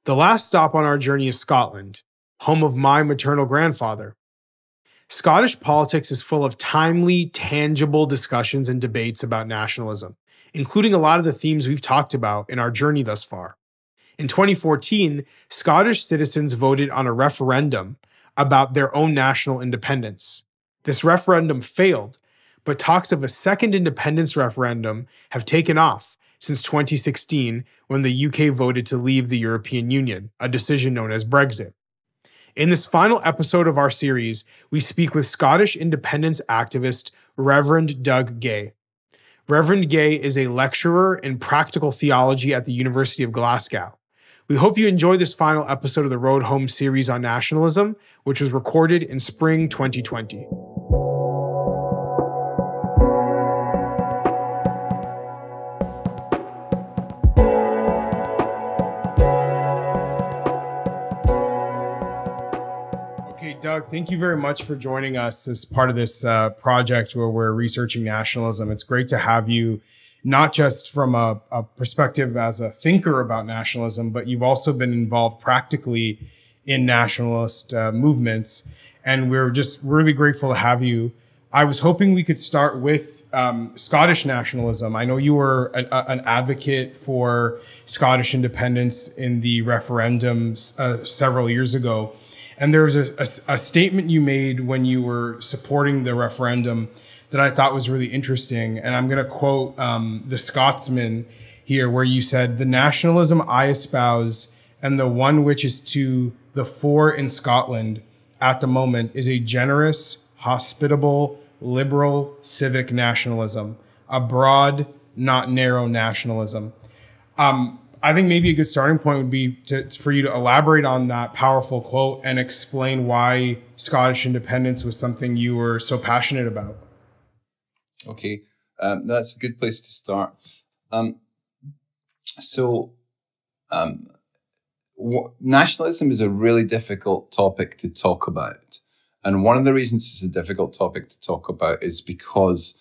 The last stop on our journey is Scotland, home of my maternal grandfather. Scottish politics is full of timely, tangible discussions and debates about nationalism, including a lot of the themes we've talked about in our journey thus far. In 2014, Scottish citizens voted on a referendum about their own national independence. This referendum failed, but talks of a second independence referendum have taken off since 2016 when the UK voted to leave the European Union, a decision known as Brexit. In this final episode of our series, we speak with Scottish independence activist Reverend Doug Gay. Reverend Gay is a lecturer in practical theology at the University of Glasgow. We hope you enjoy this final episode of the Road Home series on nationalism, which was recorded in spring 2020. Doug, thank you very much for joining us as part of this project where we're researching nationalism. It's great to have you, not just from a perspective as a thinker about nationalism, but you've also been involved practically in nationalist movements. And we're just really grateful to have you. I was hoping we could start with Scottish nationalism. I know you were an advocate for Scottish independence in the referendums several years ago. And there was a statement you made when you were supporting the referendum that I thought was really interesting. And I'm going to quote the Scotsman here, where you said, "The nationalism I espouse and the one which is to the fore in Scotland at the moment is a generous, hospitable, liberal, civic nationalism, a broad, not narrow nationalism." I think maybe a good starting point would be for you to elaborate on that powerful quote and explain why Scottish independence was something you were so passionate about. Okay, that's a good place to start. Nationalism is a really difficult topic to talk about. And one of the reasons it's a difficult topic to talk about is because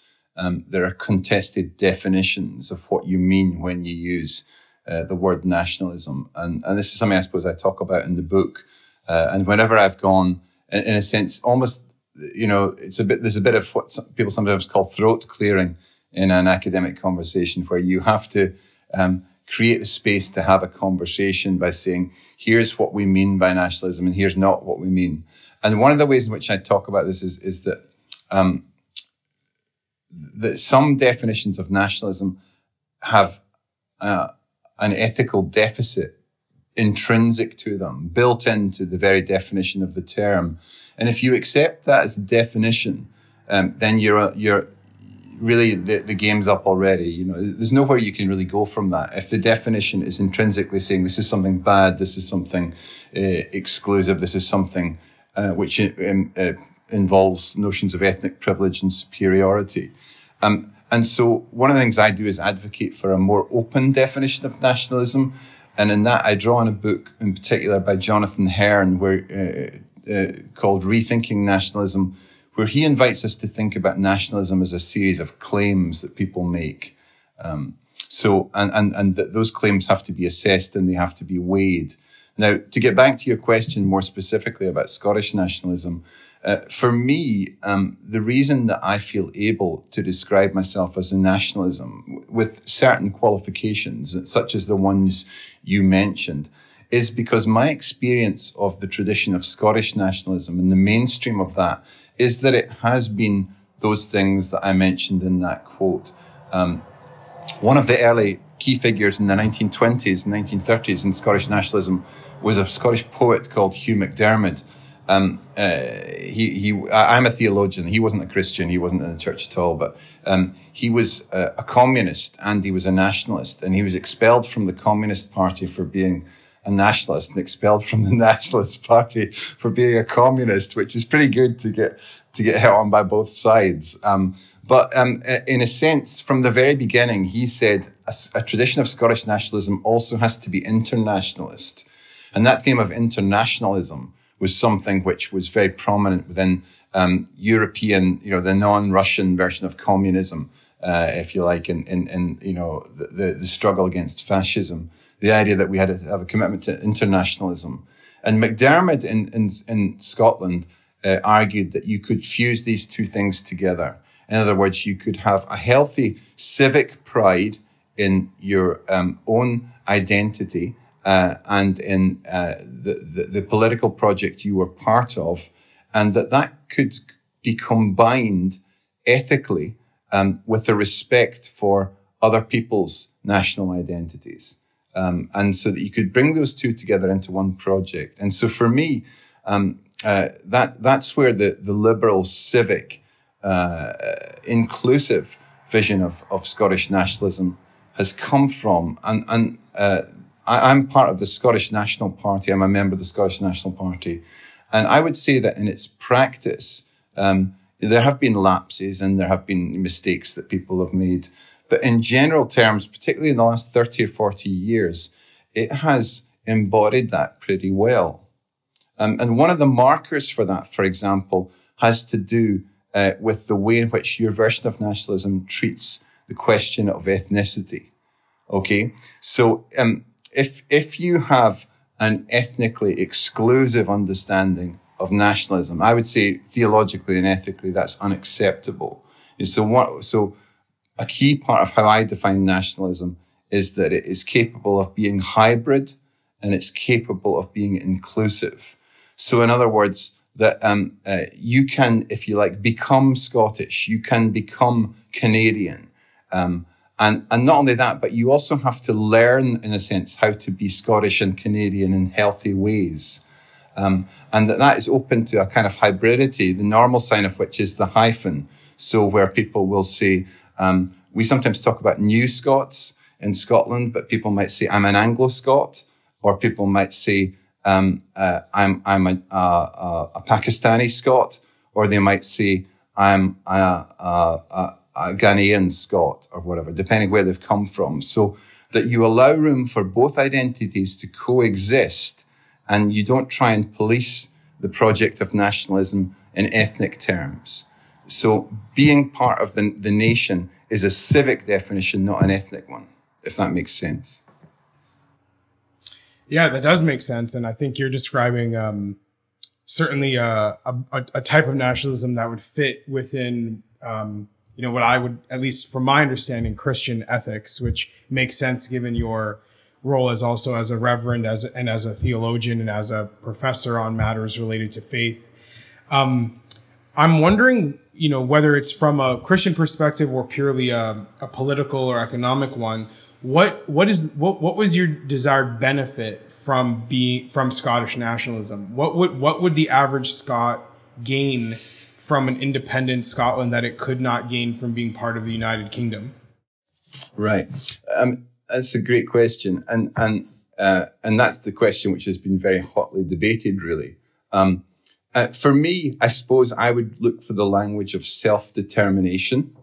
there are contested definitions of what you mean when you use the word nationalism. And this is something I suppose I talk about in the book. And whenever I've gone, in a sense, almost, there's a bit of what people sometimes call throat clearing in an academic conversation, where you have to create the space to have a conversation by saying, here's what we mean by nationalism and here's not what we mean. And one of the ways in which I talk about this is that some definitions of nationalism have an ethical deficit intrinsic to them, built into the very definition of the term. And if you accept that as a definition, then you're really, the game's up already. There's nowhere you can really go from that. If the definition is intrinsically saying this is something bad, this is something exclusive, this is something which involves notions of ethnic privilege and superiority. And so one of the things I do is advocate for a more open definition of nationalism. And in that, I draw on a book in particular by Jonathan Hearn called Rethinking Nationalism, where he invites us to think about nationalism as a series of claims that people make. And those claims have to be assessed and they have to be weighed. Now, to get back to your question more specifically about Scottish nationalism, for me, the reason that I feel able to describe myself as a nationalism with certain qualifications, such as the ones you mentioned, is because my experience of the tradition of Scottish nationalism and the mainstream of that is that it has been those things that I mentioned in that quote. One of the early key figures in the 1920s and 1930s in Scottish nationalism was a Scottish poet called Hugh MacDiarmid. I'm a theologian. He wasn't a Christian. He wasn't in the church at all. But he was a communist and he was a nationalist. And he was expelled from the Communist Party for being a nationalist and expelled from the Nationalist Party for being a communist, which is pretty good to get hit on by both sides. But in a sense, from the very beginning, he said a tradition of Scottish nationalism also has to be internationalist. And that theme of internationalism was something which was very prominent within European, the non-Russian version of communism, if you like, in the struggle against fascism. the idea that we had to have a commitment to internationalism. And McDermott in Scotland argued that you could fuse these two things together. In other words, you could have a healthy civic pride in your own identity and in the political project you were part of, and that could be combined ethically with a respect for other people's national identities. And so that you could bring those two together into one project. And so for me, that's where the liberal civic inclusive vision of Scottish nationalism has come from. And I'm part of the Scottish National Party. I'm a member of the Scottish National Party. And I would say that in its practice, there have been lapses and there have been mistakes that people have made. But in general terms, particularly in the last 30 or 40 years, it has embodied that pretty well. And one of the markers for that, for example, has to do with the way in which your version of nationalism treats the question of ethnicity. Okay, so if you have an ethnically exclusive understanding of nationalism, I would say theologically and ethically that's unacceptable. And so a key part of how I define nationalism is that it is capable of being hybrid and it's capable of being inclusive. So in other words, that you can, if you like, become Scottish, you can become Canadian. And not only that, but you also have to learn, in a sense, how to be Scottish and Canadian in healthy ways. And that is open to a kind of hybridity, the normal sign of which is the hyphen. So where people will say, we sometimes talk about New Scots in Scotland, but people might say, I'm an Anglo-Scot, or people might say, I'm a Pakistani Scot, or they might say, I'm a Ghanaian Scot, or whatever, depending where they've come from. So that you allow room for both identities to coexist, and you don't try and police the project of nationalism in ethnic terms. So being part of the nation is a civic definition, not an ethnic one, if that makes sense. Yeah, that does make sense. And I think you're describing certainly a type of nationalism that would fit within, what I would, at least from my understanding, Christian ethics, which makes sense given your role as also as a reverend and as a theologian and as a professor on matters related to faith. I'm wondering, whether it's from a Christian perspective or purely a political or economic one, what was your desired benefit from Scottish nationalism? What would the average Scot gain from an independent Scotland that it could not gain from being part of the United Kingdom? Right. That's a great question. And that's the question which has been very hotly debated, really. For me, I suppose I would look for the language of self-determination.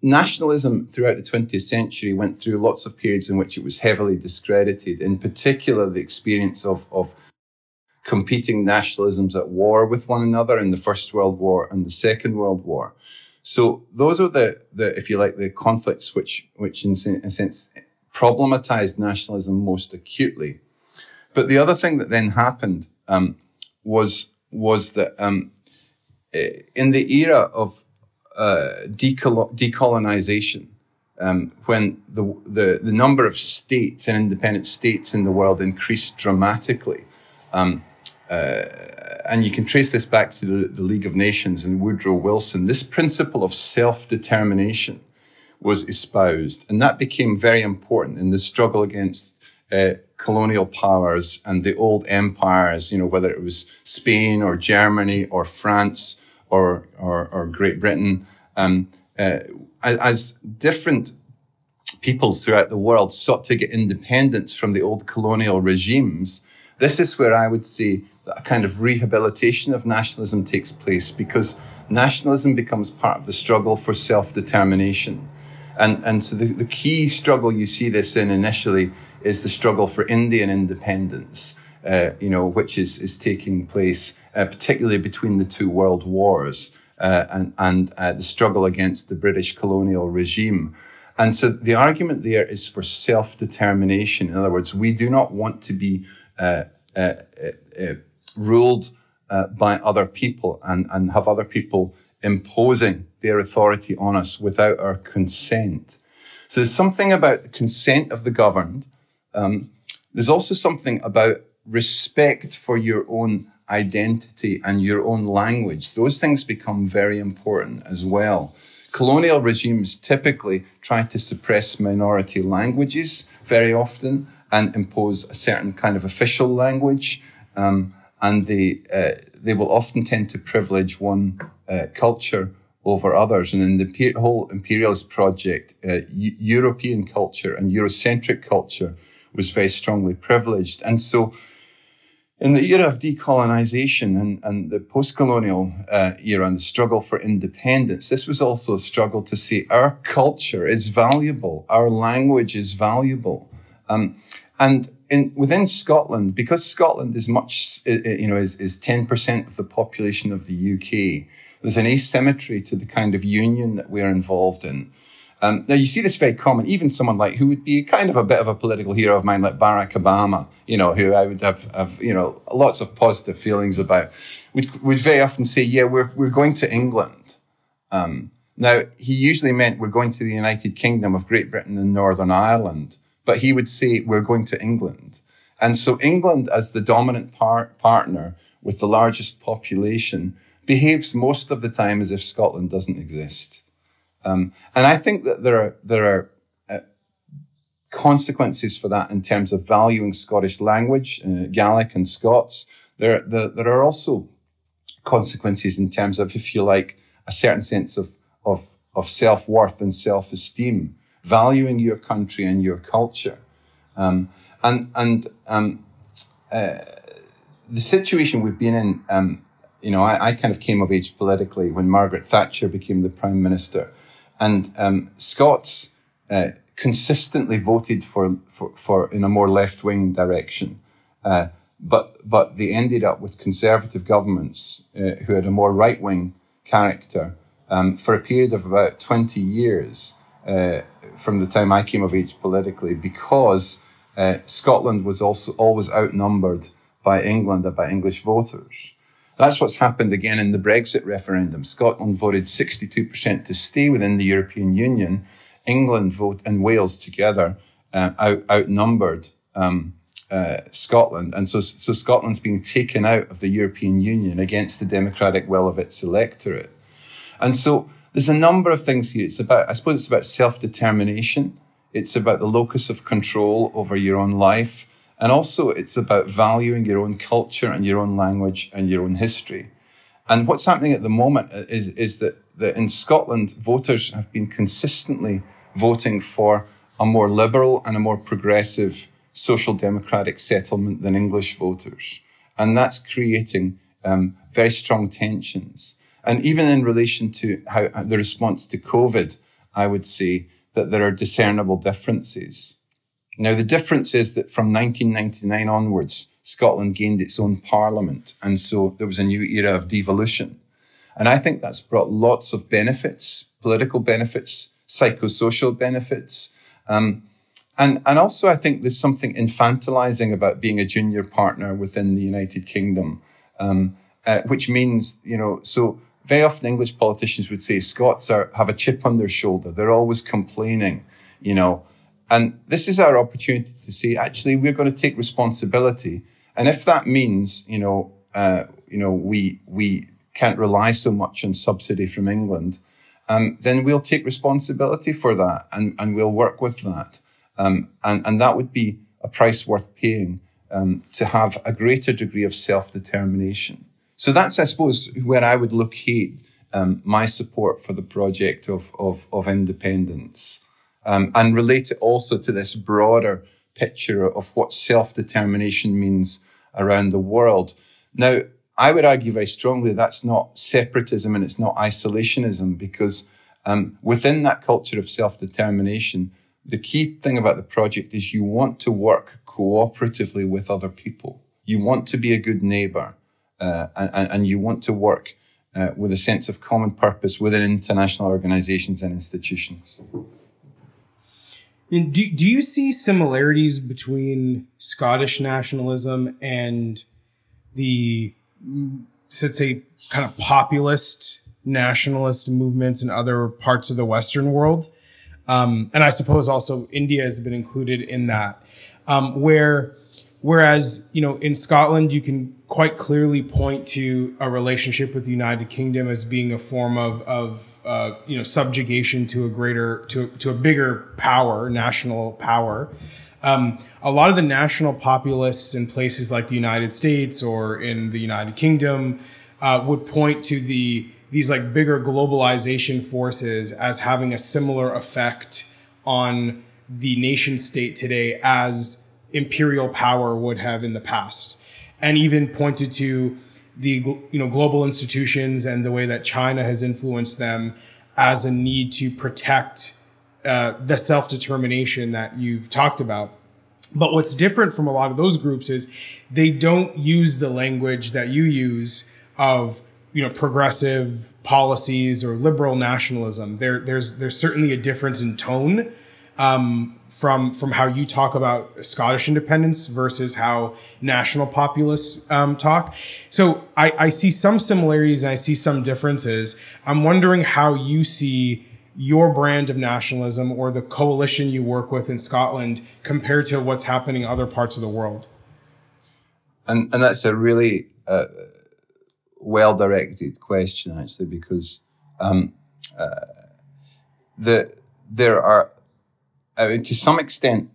Nationalism throughout the 20th century went through lots of periods in which it was heavily discredited, in particular the experience of competing nationalisms at war with one another in the First World War and the Second World War. So those are the if you like, the conflicts which in a sense problematized nationalism most acutely. But the other thing that then happened was that in the era of decolonization, when the number of states and independent states in the world increased dramatically, and you can trace this back to the League of Nations and Woodrow Wilson, this principle of self-determination was espoused, and that became very important in the struggle against colonial powers and the old empires, whether it was Spain or Germany or France or Great Britain, as different peoples throughout the world sought to get independence from the old colonial regimes. This is where I would say that a kind of rehabilitation of nationalism takes place, because nationalism becomes part of the struggle for self-determination. And so the key struggle you see this in initially is the struggle for Indian independence, which is taking place particularly between the two world wars, and the struggle against the British colonial regime. And so the argument there is for self-determination. In other words, we do not want to be ruled by other people and have other people imposing their authority on us without our consent. So there's something about the consent of the governed. There's also something about respect for your own identity and your own language. Those things become very important as well. Colonial regimes typically try to suppress minority languages very often and impose a certain kind of official language. And they will often tend to privilege one culture over others. And in the whole imperialist project, European culture and Eurocentric culture was very strongly privileged. And so in the era of decolonization and the post-colonial era and the struggle for independence, this was also a struggle to say our culture is valuable, our language is valuable. And within Scotland, because Scotland is much, is 10% of the population of the UK, there's an asymmetry to the kind of union that we're involved in. Now, you see this very common, even someone like who would be kind of a bit of a political hero of mine, like Barack Obama, who I would have lots of positive feelings about, would very often say, yeah, we're going to England. Now, he usually meant we're going to the United Kingdom of Great Britain and Northern Ireland, but he would say we're going to England. And so England, as the dominant partner with the largest population, behaves most of the time as if Scotland doesn't exist. And I think that there are consequences for that in terms of valuing Scottish language, Gaelic and Scots. There are also consequences in terms of, if you like, a certain sense of self-worth and self-esteem, valuing your country and your culture. The situation we've been in, I kind of came of age politically when Margaret Thatcher became the Prime Minister. And Scots consistently voted for in a more left-wing direction. But they ended up with Conservative governments who had a more right-wing character for a period of about 20 years from the time I came of age politically, because Scotland was also always outnumbered by England and by English voters. That's what's happened again in the Brexit referendum. Scotland voted 62% to stay within the European Union. England and Wales together outnumbered Scotland. And so Scotland's being taken out of the European Union against the democratic will of its electorate. And so there's a number of things here. I suppose it's about self-determination. It's about the locus of control over your own life. And also it's about valuing your own culture and your own language and your own history. And what's happening at the moment is that in Scotland, voters have been consistently voting for a more liberal and a more progressive social democratic settlement than English voters. And that's creating very strong tensions. And even in relation to how the response to COVID, I would say that there are discernible differences. Now, the difference is that from 1999 onwards, Scotland gained its own parliament. And so there was a new era of devolution. And I think that's brought lots of benefits, political benefits, psychosocial benefits. And also, I think there's something infantilizing about being a junior partner within the United Kingdom, which means, so very often English politicians would say Scots have a chip on their shoulder. They're always complaining, And this is our opportunity to say, actually, we're going to take responsibility. And if that means, we can't rely so much on subsidy from England, then we'll take responsibility for that and we'll work with that. And that would be a price worth paying to have a greater degree of self-determination. So that's, I suppose, where I would locate my support for the project of independence. And relate it also to this broader picture of what self-determination means around the world. Now, I would argue very strongly that's not separatism and it's not isolationism, because within that culture of self-determination, the key thing about the project is you want to work cooperatively with other people. You want to be a good neighbour, and you want to work with a sense of common purpose within international organisations and institutions. And do you see similarities between Scottish nationalism and the, let's say, kind of populist nationalist movements in other parts of the Western world? And I suppose also India has been included in that, whereas, you know, in Scotland, you can quite clearly point to a relationship with the United Kingdom as being a form of you know, subjugation to a greater, to a bigger power, national power. A lot of the national populists in places like the United States or in the United Kingdom would point to these like bigger globalization forces as having a similar effect on the nation state today as imperial power would have in the past, and even pointed to the, you know, global institutions and the way that China has influenced them as a need to protect the self-determination that you've talked about. But what's different from a lot of those groups is they don't use the language that you use of, you know, progressive policies or liberal nationalism. There's certainly a difference in tone from how you talk about Scottish independence versus how national populists talk. So I see some similarities and I see some differences. I'm wondering how you see your brand of nationalism or the coalition you work with in Scotland compared to what's happening in other parts of the world. And that's a really well-directed question, actually, because there are, to some extent,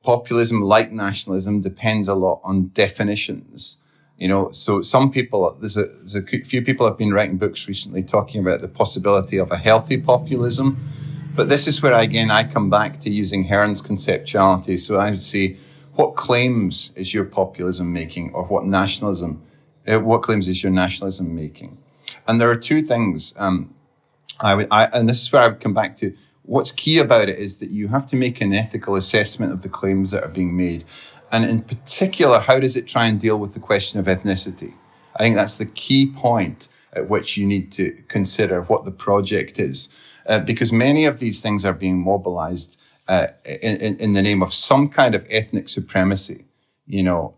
populism, like nationalism, depends a lot on definitions. You know, so some people, there's a few people have been writing books recently talking about the possibility of a healthy populism. But this is where, again, I come back to using Hearn's conceptuality. So I would say, what claims is your populism making, or what claims is your nationalism making? And there are two things. And this is where I would come back to. What's key about it is that you have to make an ethical assessment of the claims that are being made. And in particular, how does it try and deal with the question of ethnicity? I think that's the key point at which you need to consider what the project is. Because many of these things are being mobilized in the name of some kind of ethnic supremacy. You know,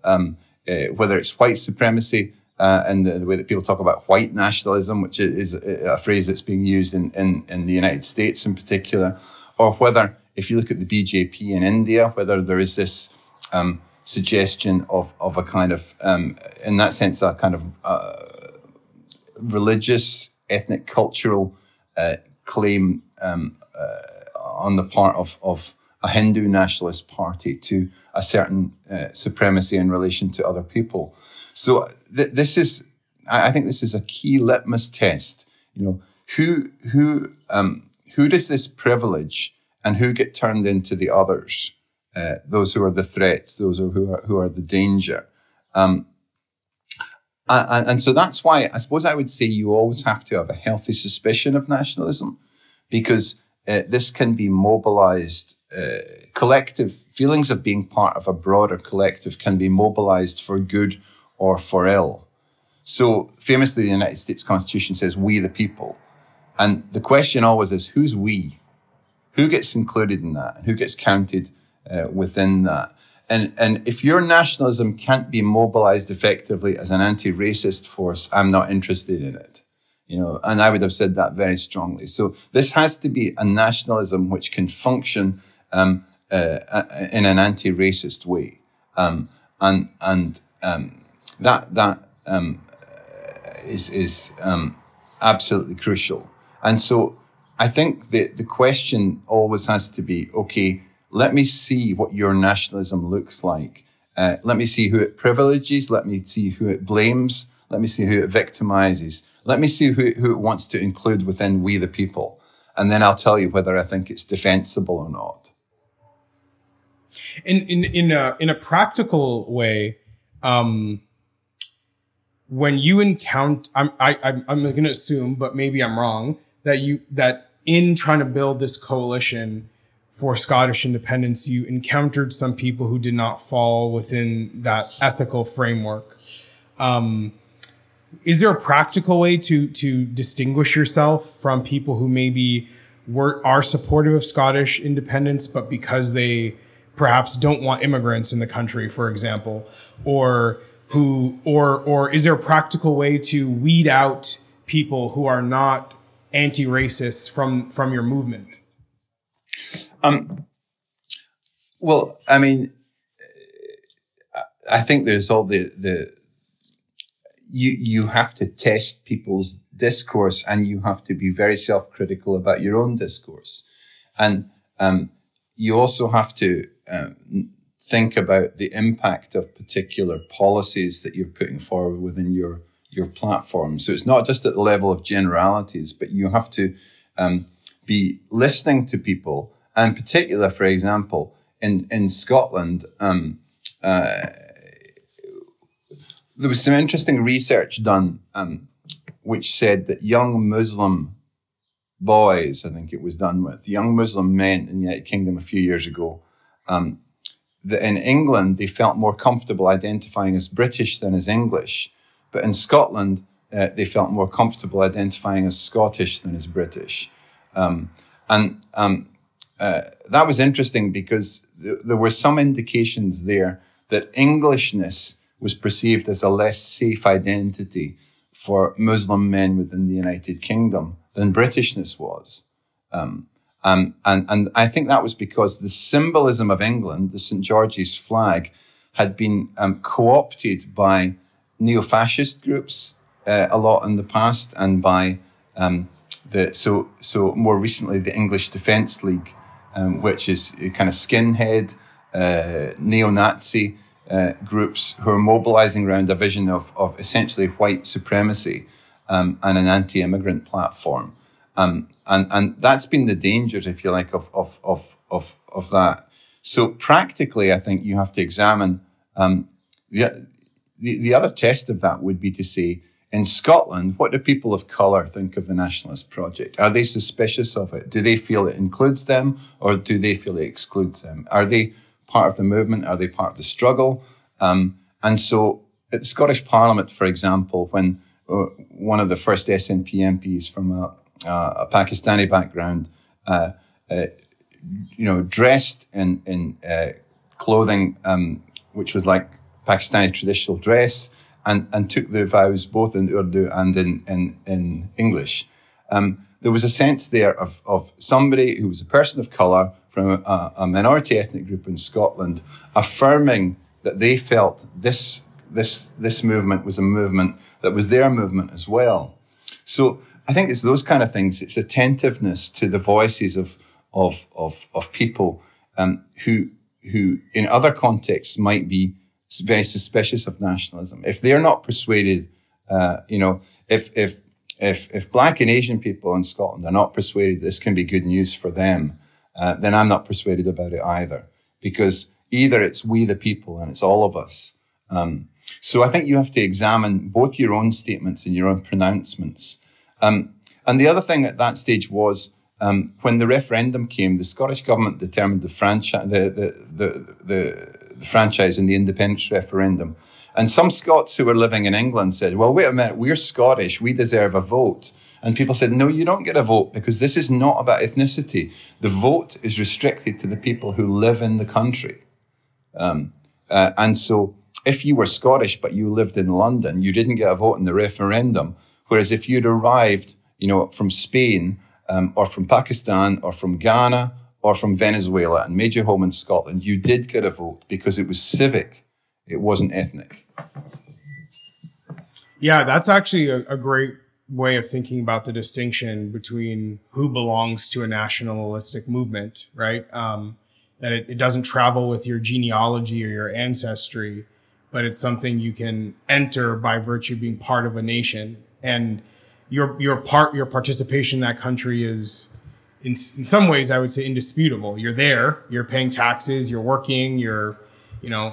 whether it's white supremacy and the way that people talk about white nationalism, which is a phrase that's being used in the United States in particular, or whether, if you look at the BJP in India, whether there is this suggestion of a kind of, in that sense, a kind of religious, ethnic, cultural claim on the part of a Hindu nationalist party to a certain supremacy in relation to other people. So I think this is a key litmus test. You know, who does this privilege, and who get turned into the others? Those who are the threats, those who are the danger. And so that's why I suppose I would say you always have to have a healthy suspicion of nationalism, because this can be mobilized. Collective feelings of being part of a broader collective can be mobilized for good or for ill. So famously, the United States Constitution says, "We the people." And the question always is, who's we? Who gets included in that? Who gets counted within that? And if your nationalism can't be mobilized effectively as an anti-racist force, I'm not interested in it. You know, and I would have said that very strongly. So this has to be a nationalism which can function in an anti-racist way, that is absolutely crucial. And so I think the question always has to be, okay, let me see what your nationalism looks like. Let me see who it privileges. Let me see who it blames. Let me see who it victimizes. Let me see who it wants to include within we the people. And then I'll tell you whether I think it's defensible or not. In a practical way, when you encounter, I'm going to assume, but maybe I'm wrong, that in trying to build this coalition for Scottish independence, you encountered some people who did not fall within that ethical framework. Is there a practical way to distinguish yourself from people who maybe are supportive of Scottish independence, but because they perhaps don't want immigrants in the country, for example, or is there a practical way to weed out people who are not anti-racists from your movement? Well, I mean, I think there's all you have to test people's discourse, and you have to be very self-critical about your own discourse. And you also have to think about the impact of particular policies that you're putting forward within your platform. So it's not just at the level of generalities, but you have to be listening to people. And in particular, for example, in Scotland, there was some interesting research done which said that young Muslim boys, I think it was done with, young Muslim men in the United Kingdom a few years ago, that in England, they felt more comfortable identifying as British than as English. But in Scotland, they felt more comfortable identifying as Scottish than as British. That was interesting because there were some indications there that Englishness was perceived as a less safe identity for Muslim men within the United Kingdom than Britishness was. And I think that was because the symbolism of England, the St. George's flag, had been co-opted by neo-fascist groups a lot in the past, and by so more recently the English Defence League, which is a kind of skinhead neo-Nazi groups who are mobilizing around a vision of essentially white supremacy and an anti-immigrant platform. And that's been the dangers, if you like, of that. So practically, I think you have to examine the other test of that would be to say, in Scotland, what do people of colour think of the Nationalist project? Are they suspicious of it? Do they feel it includes them, or do they feel it excludes them? Are they part of the movement? Are they part of the struggle? And so at the Scottish Parliament, for example, when one of the first SNP MPs from a Pakistani background, dressed in clothing which was like Pakistani traditional dress, and took the vows both in Urdu and in English. There was a sense there of somebody who was a person of colour from a minority ethnic group in Scotland, affirming that they felt this movement was a movement that was their movement as well. So I think it's those kind of things. It's attentiveness to the voices of people who in other contexts might be very suspicious of nationalism. If they're not persuaded, if Black and Asian people in Scotland are not persuaded this can be good news for them, then I'm not persuaded about it either, because either it's we the people and it's all of us. So I think you have to examine both your own statements and your own pronouncements. And the other thing at that stage was, when the referendum came, the Scottish government determined the franchise in the independence referendum. And some Scots who were living in England said, well, wait a minute, we're Scottish, we deserve a vote. And people said, no, you don't get a vote, because this is not about ethnicity. The vote is restricted to the people who live in the country. And so if you were Scottish, but you lived in London, you didn't get a vote in the referendum. Whereas if you'd arrived, from Spain, or from Pakistan, or from Ghana, or from Venezuela, and made your home in Scotland, you did get a vote because it was civic. It wasn't ethnic. Yeah, that's actually a great way of thinking about the distinction between who belongs to a nationalistic movement, right? That it doesn't travel with your genealogy or your ancestry, but it's something you can enter by virtue of being part of a nation. And your participation in that country is, in some ways, I would say, indisputable. You're there, you're paying taxes, you're working, you're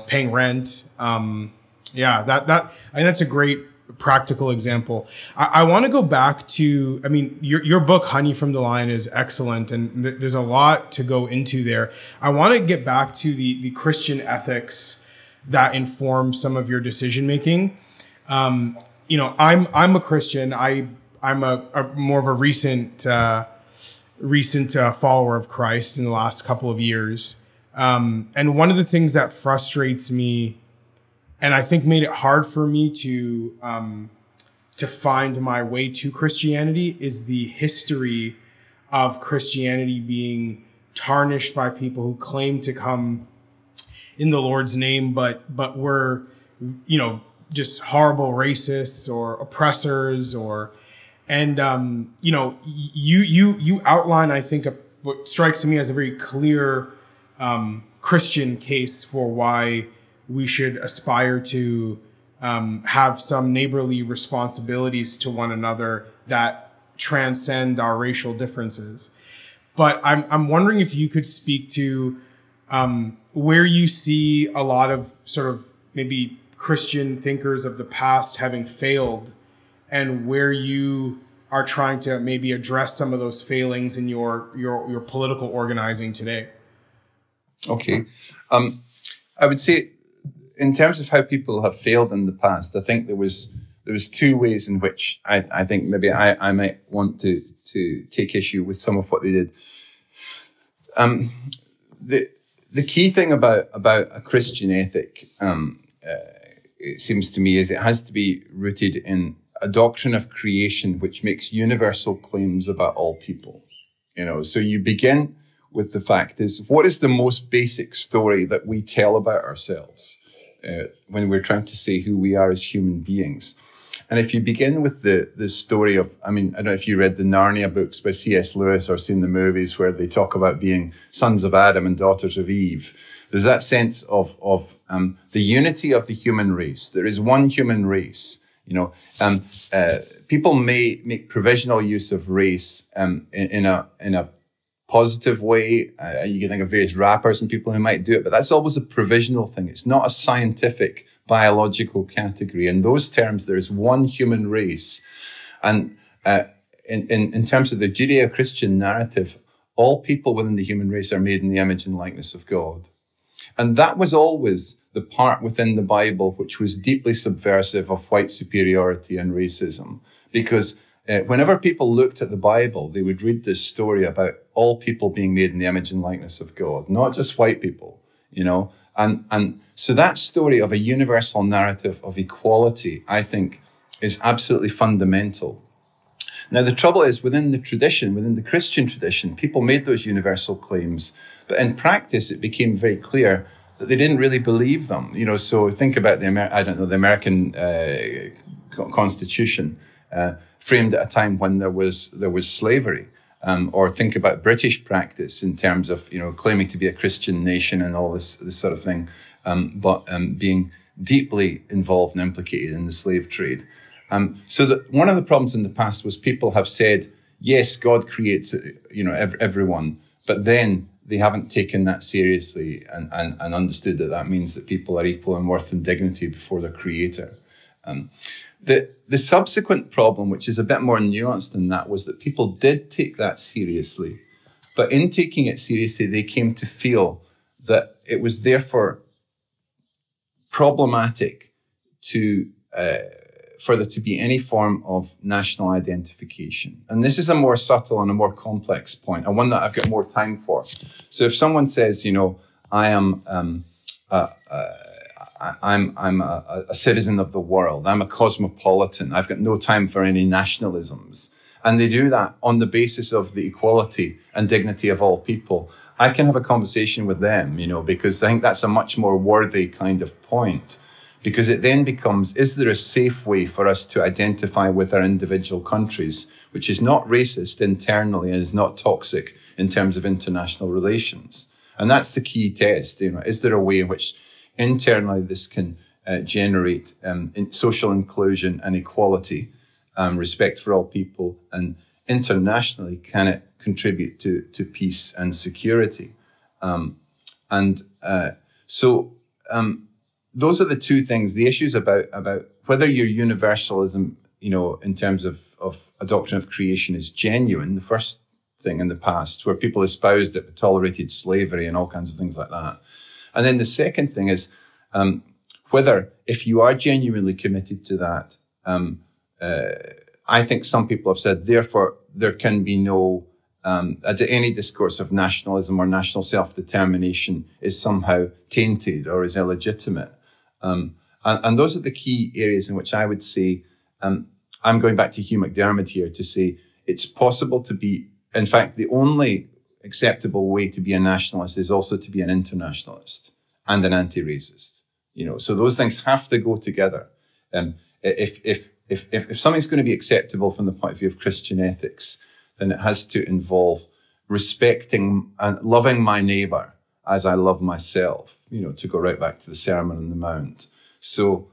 paying rent. I think that's a great practical example. I want to go back to, your book, Honey from the Lion, is excellent, and there's a lot to go into there. I want to get back to the Christian ethics that inform some of your decision making. I'm a Christian. I'm a more of a recent recent follower of Christ in the last couple of years. And one of the things that frustrates me, and I think made it hard for me to find my way to Christianity, is the history of Christianity being tarnished by people who claim to come in the Lord's name, but were, you know, just horrible racists or oppressors, and you know, you outline, I think, what strikes me as a very clear Christian case for why we should aspire to have some neighborly responsibilities to one another that transcend our racial differences. But I'm wondering if you could speak to where you see a lot of sort of maybe Christian thinkers of the past having failed, and where you are trying to maybe address some of those failings in your political organizing today. Okay. I would say, in terms of how people have failed in the past, I think there was two ways in which I think maybe I might want to take issue with some of what they did. The key thing about a Christian ethic, it seems to me, is it has to be rooted in a doctrine of creation which makes universal claims about all people. You know, so you begin with the fact is, what is the most basic story that we tell about ourselves when we're trying to say who we are as human beings? And if you begin with the story of, I mean, I don't know if you read the Narnia books by C.S. Lewis or seen the movies where they talk about being sons of Adam and daughters of Eve. There's that sense of the unity of the human race. There is one human race. You know, people may make provisional use of race in a positive way. You can think of various rappers and people who might do it, but that's always a provisional thing. It's not a scientific biological category. In those terms, there is one human race. And in terms of the Judeo-Christian narrative, all people within the human race are made in the image and likeness of God. And that was always the part within the Bible which was deeply subversive of white superiority and racism. Because whenever people looked at the Bible, they would read this story about all people being made in the image and likeness of God, not just white people, you know. And so that story of a universal narrative of equality, I think, is absolutely fundamental. Now, the trouble is, within the tradition, within the Christian tradition, people made those universal claims, but in practice, it became very clear that they didn't really believe them. You know, so think about the American Constitution, framed at a time when there was slavery, or think about British practice in terms of, you know, claiming to be a Christian nation and all this sort of thing, but being deeply involved and implicated in the slave trade. So that one of the problems in the past was people have said, yes, God creates, you know, everyone, but then they haven't taken that seriously and understood that means that people are equal in worth and dignity before their creator. The subsequent problem, which is a bit more nuanced than that, was that people did take that seriously. But in taking it seriously, they came to feel that it was therefore problematic for there to be any form of national identification. And this is a more subtle and a more complex point, and one that I've got more time for. So if someone says, you know, I'm a citizen of the world, I'm a cosmopolitan, I've got no time for any nationalisms, and they do that on the basis of the equality and dignity of all people, I can have a conversation with them, you know, because I think that's a much more worthy kind of point. Because it then becomes, is there a safe way for us to identify with our individual countries, which is not racist internally and is not toxic in terms of international relations? And that's the key test. You know, is there a way in which internally this can generate social inclusion and equality, respect for all people, and internationally can it contribute to peace and security? Those are the two things. The issues about whether your universalism, you know, in terms of a doctrine of creation is genuine, the first thing in the past, where people espoused it but tolerated slavery and all kinds of things like that. And then the second thing is whether, if you are genuinely committed to that, I think some people have said, therefore, there can be no any discourse of nationalism or national self-determination is somehow tainted or is illegitimate. And those are the key areas in which I would say, I'm going back to Hugh McDermott here to say it's possible to be, in fact, the only acceptable way to be a nationalist is also to be an internationalist and an anti-racist. So those things have to go together. If something's going to be acceptable from the point of view of Christian ethics, then it has to involve respecting and loving my neighbor as I love myself, to go right back to the Sermon on the Mount. So,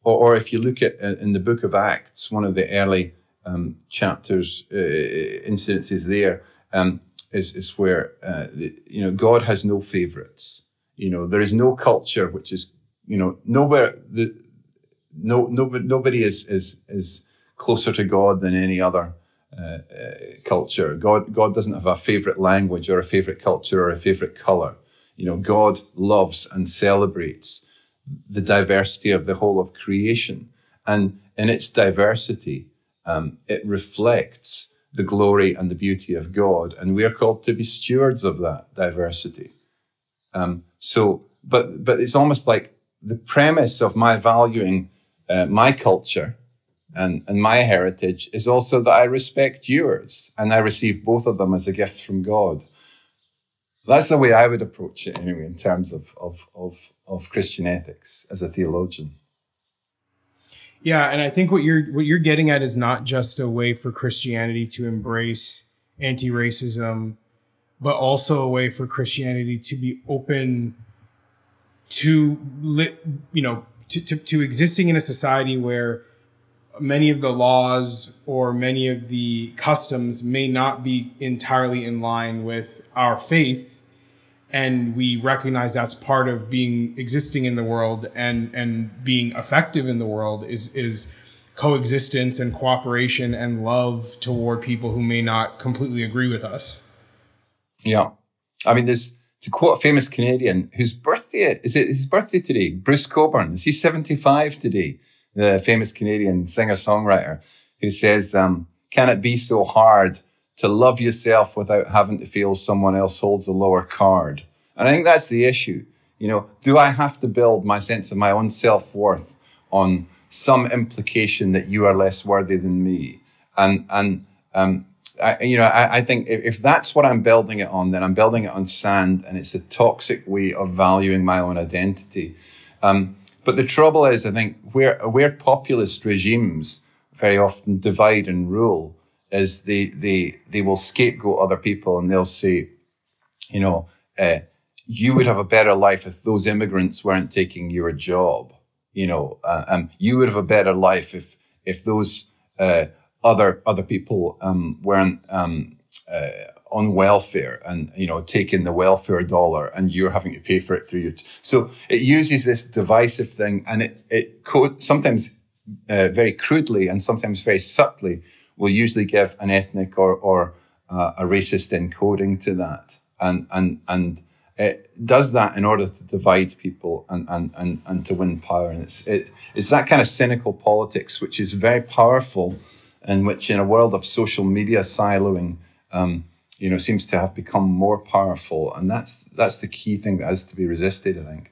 or if you look at in the book of Acts, one of the early chapters, incidences there, is where, God has no favorites. There is no culture which is, nowhere, nobody is closer to God than any other culture. God doesn't have a favorite language or a favorite culture or a favorite color. God loves and celebrates the diversity of the whole of creation. And in its diversity, it reflects the glory and the beauty of God. And we are called to be stewards of that diversity. But it's almost like the premise of my valuing my culture and my heritage is also that I respect yours and I receive both of them as a gift from God. That's the way I would approach it anyway, in terms of Christian ethics as a theologian. Yeah, and I think what you're getting at is not just a way for Christianity to embrace anti-racism, but also a way for Christianity to be open to existing in a society where many of the laws or many of the customs may not be entirely in line with our faith. And we recognize that's part of existing in the world and being effective in the world is coexistence and cooperation and love toward people who may not completely agree with us. Yeah. I mean, to quote a famous Canadian whose birthday, is it his birthday today? Bruce Cockburn. Is he 75 today? The famous Canadian singer-songwriter who says, can it be so hard to love yourself without having to feel someone else holds a lower card? And I think that's the issue. Do I have to build my sense of my own self-worth on some implication that you are less worthy than me? I think if that's what I'm building it on, then I'm building it on sand, and it's a toxic way of valuing my own identity. But the trouble is, I think, where populist regimes very often divide and rule is they will scapegoat other people, and they'll say, you would have a better life if those immigrants weren't taking your job. You would have a better life if those other people weren't on welfare and taking the welfare dollar, and you're having to pay for it through your. So it uses this divisive thing, and it sometimes very crudely and sometimes very subtly will usually give an ethnic or a racist encoding to that, and it does that in order to divide people and to win power. And it's that kind of cynical politics which is very powerful, and which in a world of social media siloing, seems to have become more powerful. And that's the key thing that has to be resisted, I think.